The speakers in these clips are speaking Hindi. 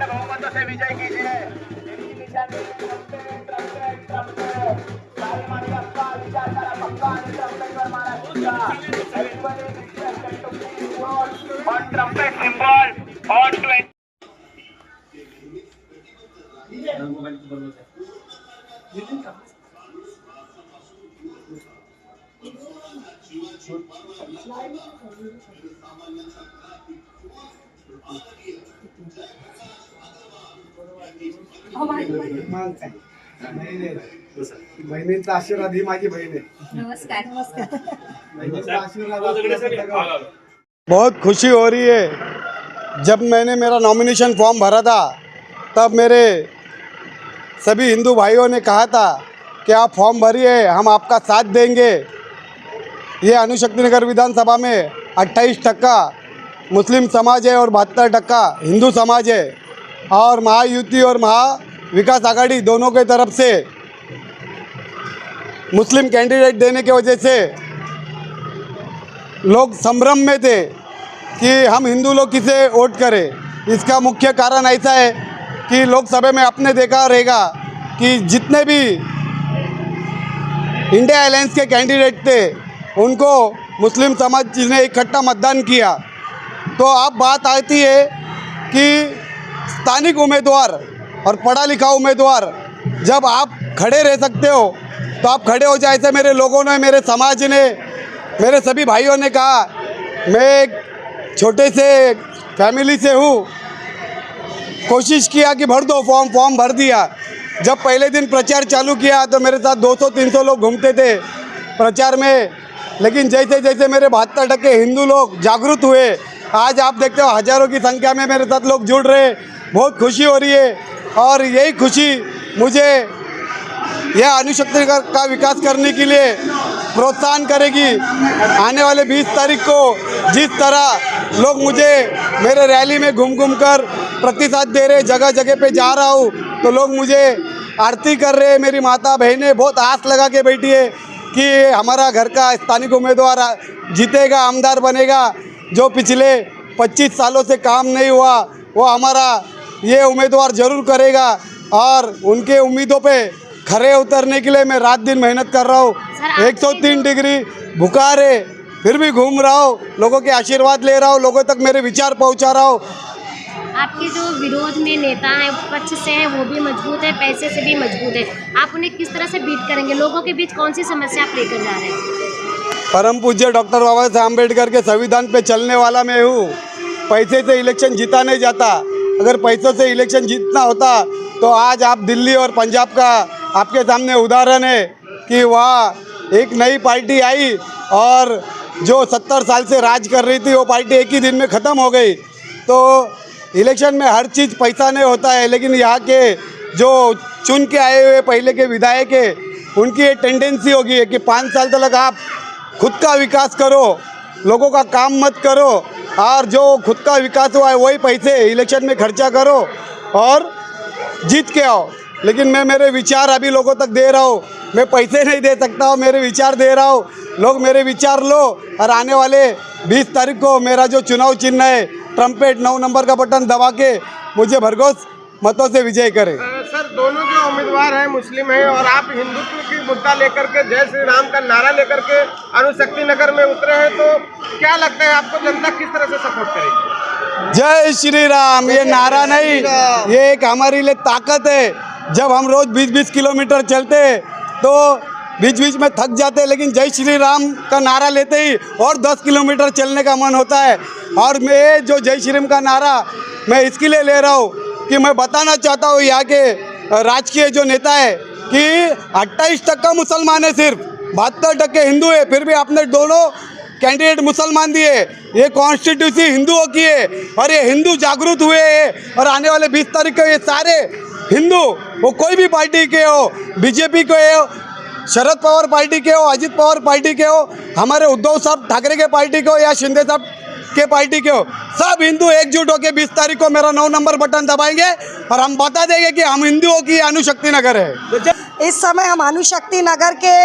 बहुमतों से विजय कीजिए। On trumpet symbol on 20. बहिणींचा आशीर्वाद ही माझी बहीण आहे। नमस्कार नमस्कार। बहिणींचा आशीर्वाद बहुत खुशी हो रही है। जब मैंने मेरा नॉमिनेशन फॉर्म भरा था तब मेरे सभी हिंदू भाइयों ने कहा था कि आप फॉर्म भरिए, हम आपका साथ देंगे। ये अणुशक्तिनगर विधानसभा में 28% मुस्लिम समाज है और 72% हिंदू समाज है और महायुति और महाविकास आघाड़ी दोनों के तरफ से मुस्लिम कैंडिडेट देने की वजह से लोग संभ्रम में थे कि हम हिंदू लोग किसे वोट करें। इसका मुख्य कारण ऐसा है कि लोकसभा में आपने देखा रहेगा कि जितने भी इंडिया अलायंस के कैंडिडेट थे उनको मुस्लिम समाज ने इकट्ठा मतदान किया। तो अब बात आती है कि स्थानिक उम्मीदवार और पढ़ा लिखा उम्मीदवार जब आप खड़े रह सकते हो तो आप खड़े हो जाए। ऐसे मेरे लोगों ने, मेरे समाज ने, मेरे सभी भाइयों ने कहा। मैं एक छोटे से फैमिली से हूँ, कोशिश किया कि भर दो फॉर्म भर दिया। जब पहले दिन प्रचार चालू किया तो मेरे साथ 200-300 लोग घूमते थे प्रचार में, लेकिन जैसे जैसे मेरे 72% हिंदू लोग जागरूक हुए, आज आप देखते हो हज़ारों की संख्या में मेरे साथ लोग जुड़ रहे। बहुत खुशी हो रही है और यही खुशी मुझे यह अणुशक्ति का विकास करने के लिए प्रोत्साहन करेगी। आने वाले 20 तारीख को जिस तरह लोग मुझे मेरे रैली में घूम कर प्रतिसाद दे रहे, जगह जगह पे जा रहा हूँ तो लोग मुझे आरती कर रहे हैं। मेरी माता बहनें बहुत आस लगा के बैठी है कि हमारा घर का स्थानिक उम्मीदवार जीतेगा, आमदार बनेगा। जो पिछले 25 सालों से काम नहीं हुआ वो हमारा ये उम्मीदवार ज़रूर करेगा और उनके उम्मीदों पे खरे उतरने के लिए मैं रात दिन मेहनत कर रहा हूँ। 103 डिग्री बुखार है फिर भी घूम रहा हूँ, लोगों के आशीर्वाद ले रहा हूँ, लोगों तक मेरे विचार पहुँचा रहा हूँ। आपके जो विरोध में नेता हैं, पक्ष से हैं, वो भी मजबूत है, पैसे से भी मजबूत है। आप उन्हें किस तरह से बीट करेंगे? लोगों के बीच कौन सी समस्या आप लेकर जा रहे हैं? परम पूज्य डॉक्टर बाबा साहब अम्बेडकर के संविधान पे चलने वाला मैं हूँ। पैसे से इलेक्शन जीता नहीं जाता। अगर पैसों से इलेक्शन जीतना होता तो आज आप दिल्ली और पंजाब का आपके सामने उदाहरण है कि वहाँ एक नई पार्टी आई और जो 70 साल से राज कर रही थी वो पार्टी एक ही दिन में ख़त्म हो गई। तो इलेक्शन में हर चीज़ पैसा नहीं होता है, लेकिन यहाँ के जो चुन के आए हुए पहले के विधायक है उनकी ये टेंडेंसी होगी है कि 5 साल तक आप खुद का विकास करो, लोगों का काम मत करो और जो खुद का विकास हुआ है वही पैसे इलेक्शन में खर्चा करो और जीत के आओ। लेकिन मैं मेरे विचार अभी लोगों तक दे रहा हूँ। मैं पैसे नहीं दे सकता हूँ, मेरे विचार दे रहा हूँ। लोग मेरे विचार लो और आने वाले 20 तारीख को मेरा जो चुनाव चिन्ह है ट्रम्पेट 9 नंबर का बटन दबा के मुझे भरघोस मतों से विजय करें। सर दोनों जो उम्मीदवार हैं मुस्लिम हैं और आप हिंदुत्व की मुद्दा लेकर के जय श्री राम का नारा लेकर के अणुशक्ति नगर में उतरे हैं, तो क्या लगता है आपको जनता किस तरह से सपोर्ट करेगी? जय श्री राम ये नारा नहीं, ये एक हमारे लिए ताकत है। जब हम रोज 20-20 किलोमीटर चलते तो बीच बीच में थक जाते, लेकिन जय श्री राम का नारा लेते ही और 10 किलोमीटर चलने का मन होता है। और मैं जो जय श्री राम का नारा मैं इसके लिए ले रहा हूँ कि मैं बताना चाहता हूँ यहाँ के राजकीय जो नेता है कि 28% मुसलमान है, सिर्फ 72% हिंदू है, फिर भी आपने दोनों कैंडिडेट मुसलमान दिए। ये कॉन्स्टिट्यूशन हिंदुओं की है और ये हिंदू जागरूक हुए हैं और आने वाले 20 तारीख को ये सारे हिंदू, वो कोई भी पार्टी के हो, बीजेपी के हो, शरद पवार पार्टी के हो, अजित पवार पार्टी के हो, हमारे उद्धव साहब ठाकरे के पार्टी के हो या शिंदे साहब के पार्टी के हो, सब हिंदू एकजुट होकर 20 तारीख को मेरा 9 नंबर बटन दबाएंगे और हम बता देंगे कि हम हिंदुओं की अणुशक्ति नगर है। इस समय हम अणुशक्ति नगर के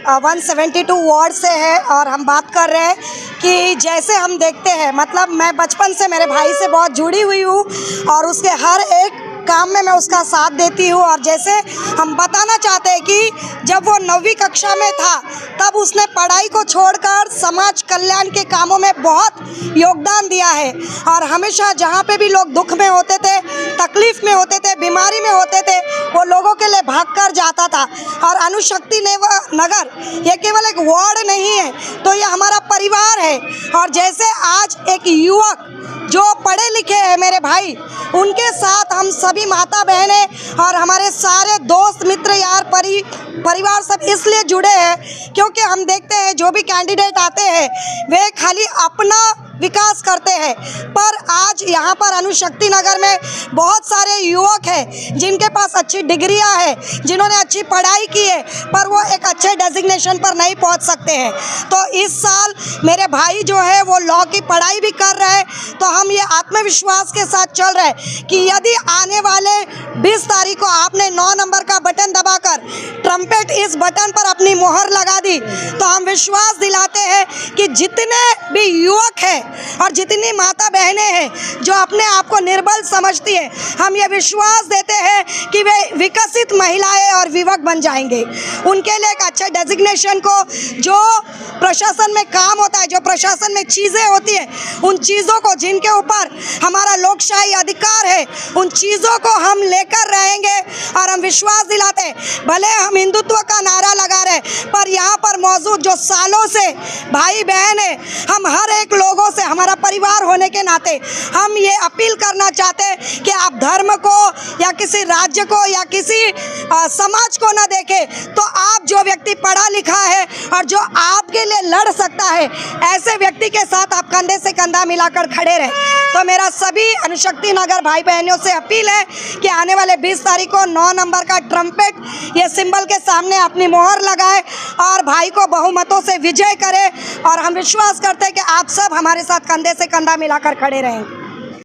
172 वार्ड से हैं और हम बात कर रहे हैं कि जैसे हम देखते हैं, मतलब मैं बचपन से मेरे भाई से बहुत जुड़ी हुई हूँ और उसके हर एक काम में मैं उसका साथ देती हूँ। और जैसे हम बताना चाहते हैं कि जब वो 9वीं कक्षा में था तब उसने पढ़ाई को छोड़कर समाज कल्याण के कामों में बहुत योगदान दिया है और हमेशा जहाँ पे भी लोग दुख में होते थे, तकलीफ़ में होते थे, बीमारी में होते थे, वो लोगों के लिए भागकर जाता था। और अणुशक्ति नगर ये केवल एक वार्ड नहीं है, तो ये हमारा परिवार है। और जैसे आज एक युवक जो पढ़े लिखे हैं मेरे भाई, उनके साथ हम सभी माता बहनें और हमारे सारे दोस्त मित्र यार परिवार सब इसलिए जुड़े हैं क्योंकि हम देखते हैं जो भी कैंडिडेट आते हैं वे खाली अपना विकास करते हैं। पर आज यहाँ पर अणुशक्ति नगर में बहुत सारे युवक हैं जिनके पास अच्छी डिग्रियाँ हैं, जिन्होंने अच्छी पढ़ाई की है, पर वो एक अच्छे डेजिग्नेशन पर नहीं पहुँच सकते हैं। तो इस साल मेरे भाई जो है वो लॉ की पढ़ाई भी कर रहे हैं, तो हम ये आत्मविश्वास के साथ चल रहे हैं कि यदि आने वाले 20 तारीख को आपने 9 नंबर का बटन दबाकर ट्रम्पेट इस बटन पर अपनी मोहर लगा दी, तो हम विश्वास दिलाते हैं कि जितने भी युवक हैं और जितनी माता बहनें हैं जो अपने आप को निर्बल समझती है, हम ये विश्वास देते हैं कि वे विकसित महिलाएं और विवक बन जाएंगे। उनके लिए एक अच्छे डेजिग्नेशन को, जो प्रशासन में काम होता है, जो प्रशासन में चीज़ें होती हैं, उन चीज़ों को जिनके ऊपर हमारा लोकशाही अधिकार है, उन चीज़ों को हम लेकर रहेंगे। और हम विश्वास दिलाते हैं, भले हम हिंदुत्व का नारा लगा रहे, पर यहाँ पर मौजूद जो सालों से भाई बहन है, हम हर एक लोगों से, हमारा परिवार होने के नाते हम ये अपील करना चाहते हैं कि आप धर्म को या किसी राज्य को या किसी समाज को ना देखें, तो आप जो व्यक्ति पढ़ा लिखा है और जो आपके लिए लड़ सकता है, ऐसे व्यक्ति के साथ आप कंधे से कंधा मिलाकर खड़े रहें। तो मेरा सभी अणुशक्ति नगर भाई बहनों से अपील है कि आने वाले 20 तारीख को 9 नंबर का ट्रम्पेट ये सिंबल के सामने अपनी मोहर लगाए और भाई को बहुमतों से विजय करे। और हम विश्वास करते हैं कि आप सब हमारे साथ कंधे से कंधा मिलाकर खड़े रहेंगे।